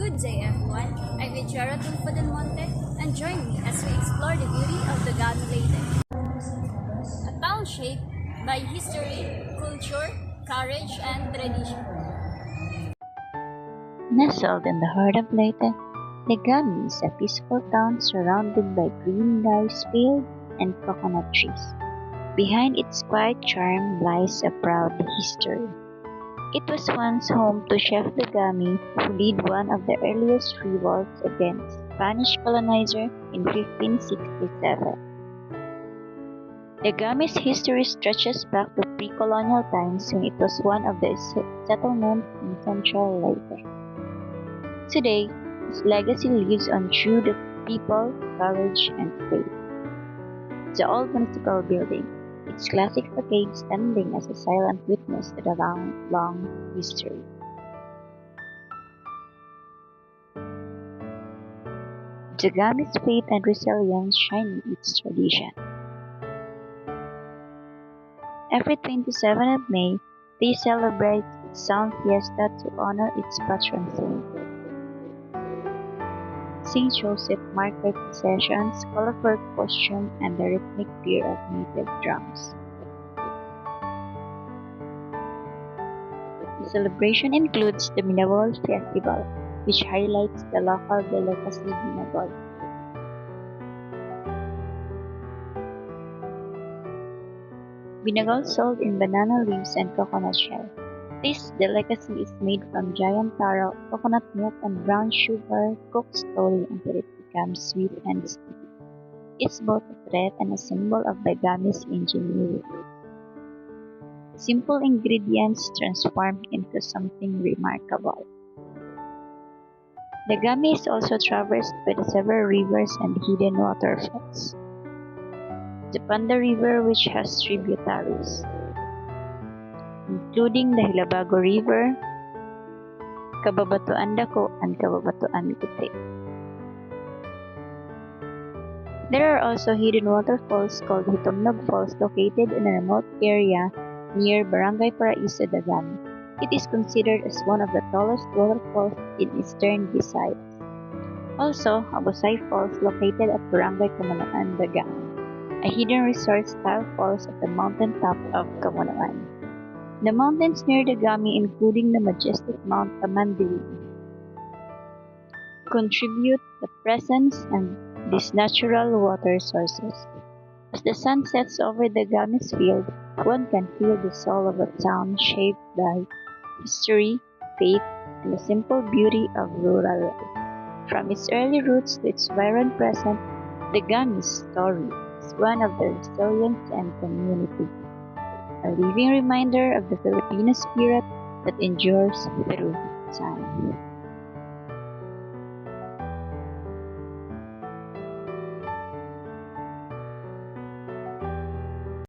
Good day, everyone. I'm Ejara Tulfo del Monte, and join me as we explore the beauty of the Gami Leyte. A town shaped by history, culture, courage, and tradition. Nestled in the heart of Leyte, Legami is a peaceful town surrounded by green rice fields and coconut trees. Behind its quiet charm lies a proud history. It was once home to Chef Legami, who led one of the earliest revolts against Spanish colonizer in 1567. Legami's history stretches back to pre-colonial times when it was one of the settlements in central Leyte. Today, its legacy lives on through the people, courage, and faith. The old municipal building, its classic facade standing as a silent witness to the long history. Legami's faith and resilience shine in its tradition. Every 27th of May, they celebrate its Sound Fiesta to honor its patron saint. Saint Joseph marked by processions, colorful costume, and the rhythmic beat of native drums. The celebration includes the Binagol Festival, which highlights the local delicacy Binagol. Binagol sold in banana leaves and coconut shell. This delicacy is made from giant taro, coconut milk, and brown sugar cooked slowly until it becomes sweet and sticky. It's both a threat and a symbol of Legami's ingenuity. Simple ingredients transformed into something remarkable. Legami is also traversed by the several rivers and hidden waterfalls. The Panda River, which has tributaries, including the Hilabago River, Kababatuan Dako, and Kababatuan Gute. There are also hidden waterfalls called Hitumnog Falls located in a remote area near Barangay Paraiso, Dagami. It is considered as one of the tallest waterfalls in eastern Visayas. Also, Abusay Falls located at Barangay Kamunuan, Dagami, a hidden resort-style falls at the mountain top of Kamunuan. The mountains near Dagami, including the majestic Mount Tamandilig, contribute the presence and these natural water sources. As the sun sets over Dagami's field, one can feel the soul of a town shaped by history, faith, and the simple beauty of rural life. From its early roots to its vibrant present, Dagami's story is one of the resilience and community, a living reminder of the Filipino spirit that endures through time.